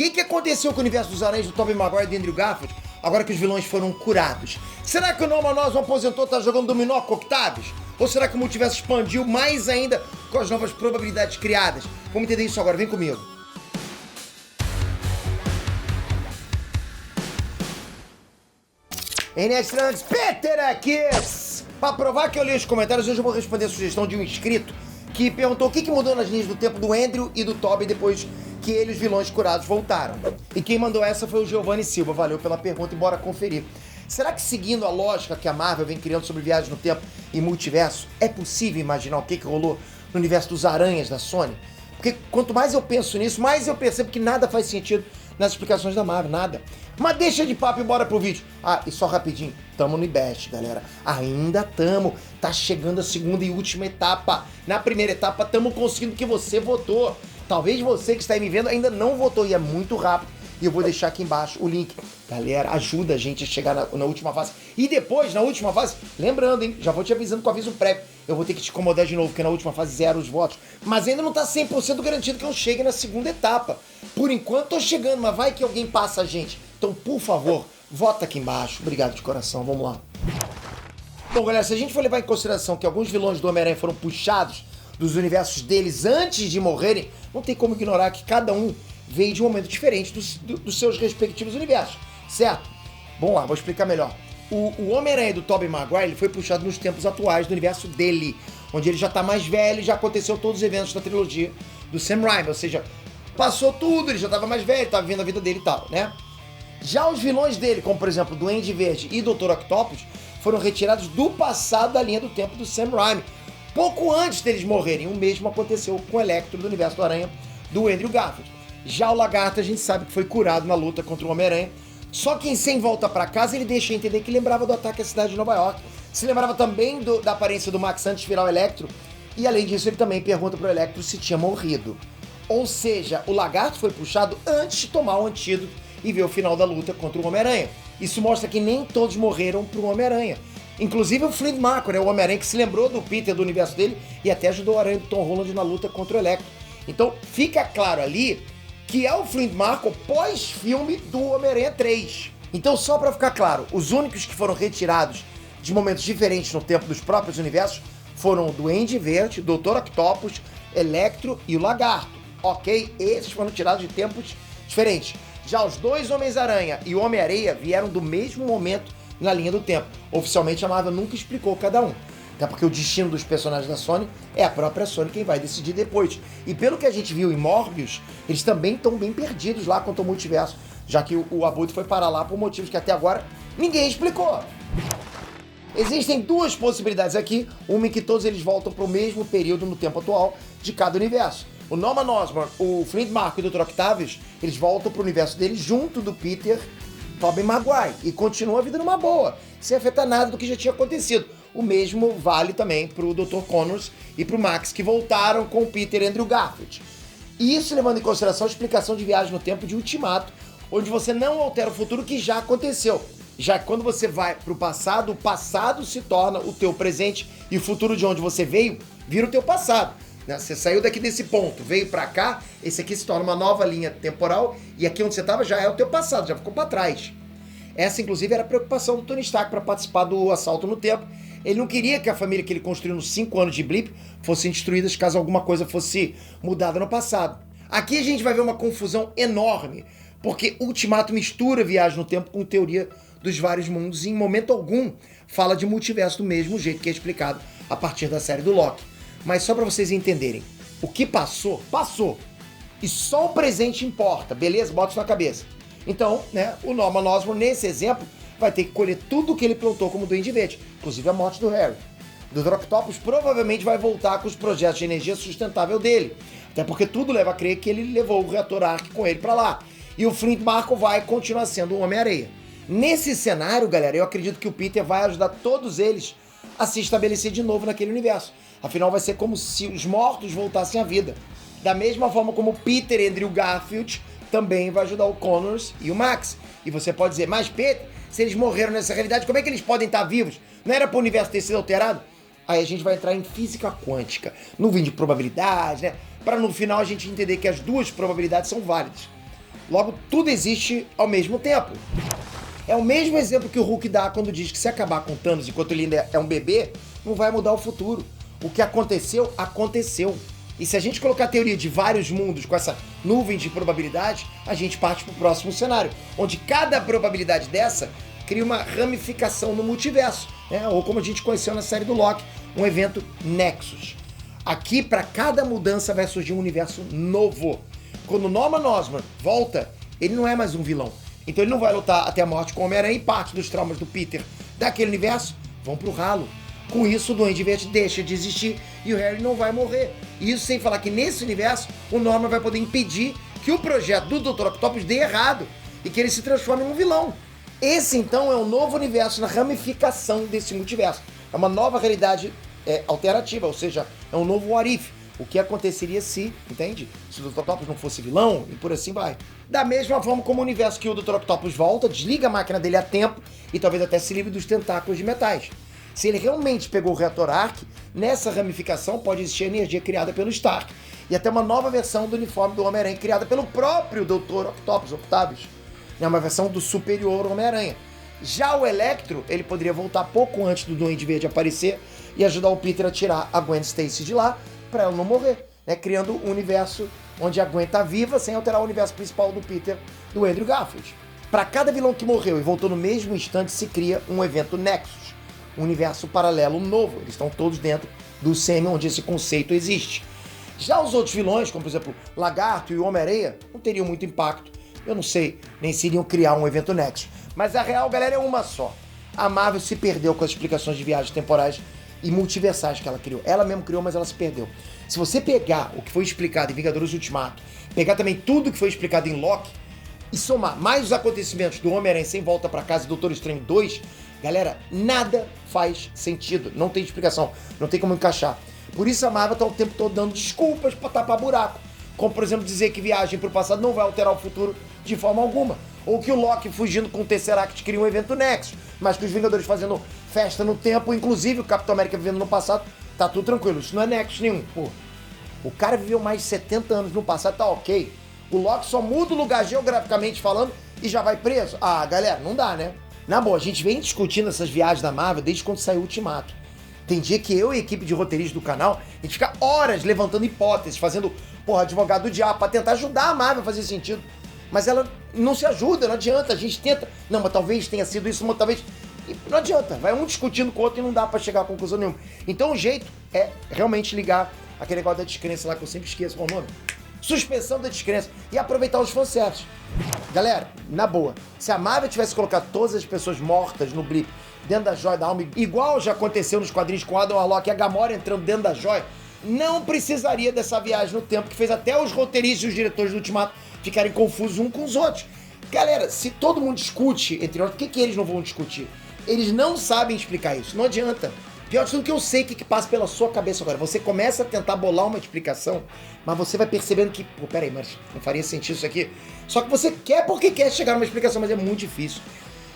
que aconteceu com o universo dos Aranhas do Tobey Maguire e do Andrew Garfield agora que os vilões foram curados? Será que o Norman Osborn aposentou, tá jogando dominó com Octavius? Ou será que o multiverso expandiu mais ainda com as novas probabilidades criadas? Vamos entender isso agora, vem comigo. Inês Trunks, Peter aqui! Pra provar que eu li os comentários, hoje eu vou responder a sugestão de um inscrito que perguntou o que mudou nas linhas do tempo do Andrew e do Tobey depois que ele e os vilões curados voltaram. E quem mandou essa foi o Giovanni Silva, valeu pela pergunta e bora conferir. Será que seguindo a lógica que a Marvel vem criando sobre viagens no tempo e multiverso, é possível imaginar o que rolou no universo dos Aranhas da Sony? Porque quanto mais eu penso nisso, mais eu percebo que nada faz sentido nas explicações da Marvel, nada. Mas deixa de papo e bora pro vídeo. Ah, e só rapidinho, tamo no IBEST, galera. Ainda tamo. Tá chegando a segunda e última etapa. Na primeira etapa, tamo conseguindo o que você votou. Talvez você que está aí me vendo ainda não votou e é muito rápido. E eu vou deixar aqui embaixo o link. Galera, ajuda a gente a chegar na última fase. E depois, na última fase, lembrando, hein? Já vou te avisando com aviso prévio. Eu vou ter que te incomodar de novo, porque na última fase zero os votos. Mas ainda não tá 100% garantido que eu chegue na segunda etapa. Por enquanto tô chegando, mas vai que alguém passa a gente. Então, por favor, vota aqui embaixo. Obrigado de coração, vamos lá. Bom, galera, se a gente for levar em consideração que alguns vilões do Homem-Aranha foram puxados dos universos deles antes de morrerem, não tem como ignorar que cada um veio de um momento diferente dos seus respectivos universos, certo? Vamos lá, vou explicar melhor. O Homem-Aranha do Tobey Maguire ele foi puxado nos tempos atuais do universo dele, onde ele já tá mais velho, já aconteceu todos os eventos da trilogia do Sam Raimi, ou seja, passou tudo, ele já tava mais velho, tava vivendo a vida dele e tal, né? Já os vilões dele, como por exemplo Duende Verde e Dr. Octopus, foram retirados do passado da linha do tempo do Sam Raimi, pouco antes deles morrerem. O mesmo aconteceu com o Electro do universo do Aranha do Andrew Garfield. Já o Lagarto a gente sabe que foi curado na luta contra o Homem-Aranha, só que em Sem Volta Pra Casa ele deixa entender que lembrava do ataque à cidade de Nova York, se lembrava também da aparência do Max antes de virar o Electro, e além disso ele também pergunta pro Electro se tinha morrido. Ou seja, o Lagarto foi puxado antes de tomar o antídoto e ver o final da luta contra o Homem-Aranha. Isso mostra que nem todos morreram pro Homem-Aranha. Inclusive o Flint Marko, né, o Homem-Aranha que se lembrou do Peter do universo dele e até ajudou o Aranha do Tom Holland na luta contra o Electro. Então fica claro ali que é o Flint Marko pós-filme do Homem-Aranha 3. Então só pra ficar claro, os únicos que foram retirados de momentos diferentes no tempo dos próprios universos foram o Duende Verde, Dr. Octopus, Electro e o Lagarto, ok? Esses foram tirados de tempos diferentes. Já os dois Homens-Aranha e o Homem-Areia vieram do mesmo momento na linha do tempo. Oficialmente a Marvel nunca explicou cada um. Até porque o destino dos personagens da Sony é a própria Sony quem vai decidir depois. E pelo que a gente viu em Morbius, eles também estão bem perdidos lá quanto ao multiverso, já que o Abutre foi parar lá por motivos que até agora ninguém explicou. Existem duas possibilidades aqui, uma em que todos eles voltam para o mesmo período no tempo atual de cada universo. O Norman Osborn, o Flint Marko e o Dr. Octavius, eles voltam para o universo deles junto do Peter Tobey Maguire e continua a vida numa boa, sem afetar nada do que já tinha acontecido. O mesmo vale também para o Dr. Connors e para o Max, que voltaram com o Peter e Andrew Garfield. E isso levando em consideração a explicação de viagem no tempo de Ultimato, onde você não altera o futuro que já aconteceu. Já que quando você vai para o passado se torna o teu presente e o futuro de onde você veio vira o teu passado. Você saiu daqui desse ponto, veio pra cá, esse aqui se torna uma nova linha temporal e aqui onde você estava já é o teu passado, já ficou pra trás. Essa, inclusive, era a preocupação do Tony Stark para participar do assalto no tempo. Ele não queria que a família que ele construiu nos 5 anos de Blip fossem destruídas caso alguma coisa fosse mudada no passado. Aqui a gente vai ver uma confusão enorme, porque Ultimato mistura viagem no tempo com teoria dos vários mundos e em momento algum fala de multiverso do mesmo jeito que é explicado a partir da série do Loki. Mas só para vocês entenderem, o que passou, passou. E só o presente importa, beleza? Bota isso na cabeça. Então, né, o Norman Osborn, nesse exemplo, vai ter que colher tudo o que ele plantou como Duende Verde, inclusive a morte do Harry. O Dr. Octopus provavelmente vai voltar com os projetos de energia sustentável dele, até porque tudo leva a crer que ele levou o reator Ark com ele para lá. E o Flint Marko vai continuar sendo o Homem-Areia. Nesse cenário, galera, eu acredito que o Peter vai ajudar todos eles a se estabelecer de novo naquele universo. Afinal, vai ser como se os mortos voltassem à vida. Da mesma forma como o Peter e Andrew Garfield também vai ajudar o Connors e o Max. E você pode dizer, mas Peter, se eles morreram nessa realidade, como é que eles podem estar vivos? Não era para o universo ter sido alterado? Aí a gente vai entrar em física quântica, nuvem de probabilidades, né? Para no final a gente entender que as duas probabilidades são válidas. Logo, tudo existe ao mesmo tempo. É o mesmo exemplo que o Hulk dá quando diz que se acabar com Thanos enquanto ele ainda é um bebê, não vai mudar o futuro. O que aconteceu, aconteceu. E se a gente colocar a teoria de vários mundos com essa nuvem de probabilidade, a gente parte para o próximo cenário, onde cada probabilidade dessa cria uma ramificação no multiverso, né? Ou como a gente conheceu na série do Loki, um evento Nexus. Aqui, para cada mudança, vai surgir um universo novo. Quando Norman Osborn volta, ele não é mais um vilão. Então ele não vai lutar até a morte com o Homem-Aranha, e parte dos traumas do Peter daquele universo vão pro ralo. Com isso, o Duende Verde deixa de existir e o Harry não vai morrer. E isso sem falar que nesse universo, o Norman vai poder impedir que o projeto do Dr. Octopus dê errado e que ele se transforme em um vilão. Esse, então, é um novo universo na ramificação desse multiverso. É uma nova realidade alternativa, ou seja, é um novo what if. O que aconteceria se, entende? Se o Dr. Octopus não fosse vilão e por assim vai. Da mesma forma como o universo que o Dr. Octopus volta, desliga a máquina dele a tempo e talvez até se livre dos tentáculos de metais. Se ele realmente pegou o reator Ark, nessa ramificação pode existir energia criada pelo Stark e até uma nova versão do uniforme do Homem-Aranha criada pelo próprio Dr. Octopus, Octavius. É uma versão do superior Homem-Aranha. Já o Electro, ele poderia voltar pouco antes do Duende Verde aparecer e ajudar o Peter a tirar a Gwen Stacy de lá para ela não morrer, né? Criando um universo onde a Gwen tá viva sem alterar o universo principal do Peter, do Andrew Garfield. Para cada vilão que morreu e voltou no mesmo instante, se cria um evento Nexus, um universo paralelo novo. Eles estão todos dentro do semi onde esse conceito existe. Já os outros vilões, como por exemplo Lagarto e o Homem-Aranha, não teriam muito impacto. Eu não sei nem se iriam criar um evento Nexus. Mas a real, galera, é uma só. A Marvel se perdeu com as explicações de viagens temporais e multiversais que ela criou. Ela mesmo criou, mas ela se perdeu. Se você pegar o que foi explicado em Vingadores Ultimato, pegar também tudo que foi explicado em Loki e somar mais os acontecimentos do Homem-Aranha sem volta pra casa e Doutor Estranho 2, galera, nada faz sentido. Não tem explicação, não tem como encaixar. Por isso a Marvel tá o tempo todo dando desculpas pra tapar buraco. Como, por exemplo, dizer que viagem pro passado não vai alterar o futuro de forma alguma. Ou que o Loki fugindo com o Tesseract cria um evento Nexus, mas que os Vingadores fazendo festa no tempo, inclusive o Capitão América vivendo no passado, tá tudo tranquilo. Isso não é Nexus nenhum. Pô, o cara viveu mais de 70 anos no passado, tá ok. O Loki só muda o lugar geograficamente falando e já vai preso. Ah, galera, não dá, né? Na boa, a gente vem discutindo essas viagens da Marvel desde quando saiu o Ultimato. Tem dia que eu e a equipe de roteiristas do canal, a gente fica horas levantando hipóteses, fazendo, advogado do diabo, pra tentar ajudar a Marvel a fazer sentido. Mas ela não se ajuda, não adianta, a gente tenta. Não, mas talvez tenha sido isso, mas talvez... Não adianta, vai um discutindo com o outro e não dá pra chegar a conclusão nenhuma. Então o jeito é realmente ligar aquele negócio da descrença lá, que eu sempre esqueço qual é o nome. Suspensão da descrença e aproveitar os fanservices. Galera, na boa, se a Marvel tivesse colocado todas as pessoas mortas no blip dentro da joia da alma, igual já aconteceu nos quadrinhos com Adam Warlock e a Gamora entrando dentro da joia, não precisaria dessa viagem no tempo que fez até os roteiristas e os diretores do Ultimato ficarem confusos uns com os outros. Galera, se todo mundo discute entre nós, por que eles não vão discutir? Eles não sabem explicar isso, não adianta. Pior de tudo que eu sei o que passa pela sua cabeça agora. Você começa a tentar bolar uma explicação, mas você vai percebendo que, peraí, mas não faria sentido isso aqui. Só que você quer porque quer chegar numa explicação, mas é muito difícil.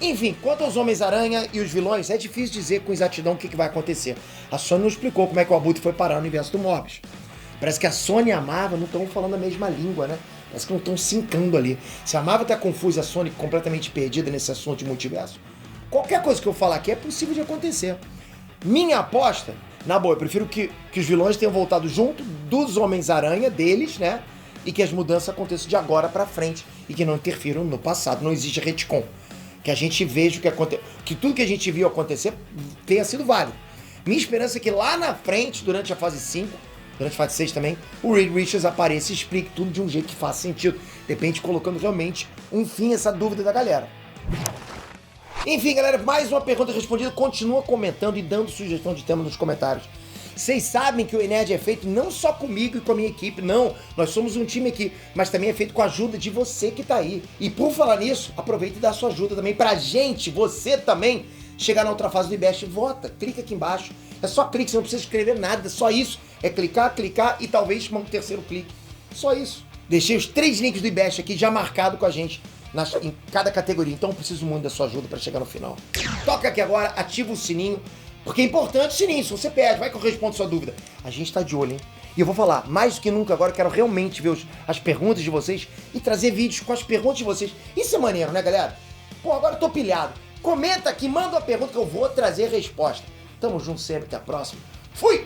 Enfim, quanto aos Homens-Aranha e os vilões, é difícil dizer com exatidão o que vai acontecer. A Sony não explicou como é que o Abutre foi parar no universo do Morbius. Parece que a Sony e a Marvel não estão falando a mesma língua, né? Parece que não estão sincando ali. Se a Marvel tá confusa e a Sony completamente perdida nesse assunto de multiverso, qualquer coisa que eu falar aqui é possível de acontecer. Minha aposta, na boa, eu prefiro que os vilões tenham voltado junto dos Homens-Aranha, deles, né? E que as mudanças aconteçam de agora pra frente e que não interfiram no passado. Não existe retcon. Que a gente veja o que aconteceu, que tudo que a gente viu acontecer tenha sido válido. Minha esperança é que lá na frente, durante a fase 5, durante a fase 6 também, o Reed Richards apareça e explique tudo de um jeito que faça sentido. De repente, colocando realmente um fim a essa dúvida da galera. Enfim, galera, mais uma pergunta respondida. Continua comentando e dando sugestão de tema nos comentários. Vocês sabem que o Nerd é feito não só comigo e com a minha equipe, não. Nós somos um time aqui, mas também é feito com a ajuda de você que tá aí. E por falar nisso, aproveita e dá sua ajuda também pra gente, você também, chegar na outra fase do IBEST. Vota, clica aqui embaixo. É só clique, você não precisa escrever nada, só isso. É clicar e talvez um terceiro clique. Só isso. Deixei os 3 links do IBEST aqui já marcado com a gente em cada categoria. Então eu preciso muito da sua ajuda pra chegar no final. Toca aqui agora, ativa o sininho. Porque é importante o sininho, se você pede, vai que eu respondo sua dúvida. A gente tá de olho, hein? E eu vou falar, mais do que nunca agora, eu quero realmente ver as perguntas de vocês e trazer vídeos com as perguntas de vocês. Isso é maneiro, né, galera? Pô, agora eu tô pilhado. Comenta aqui, manda uma pergunta que eu vou trazer resposta. Tamo junto sempre, até a próxima. Fui!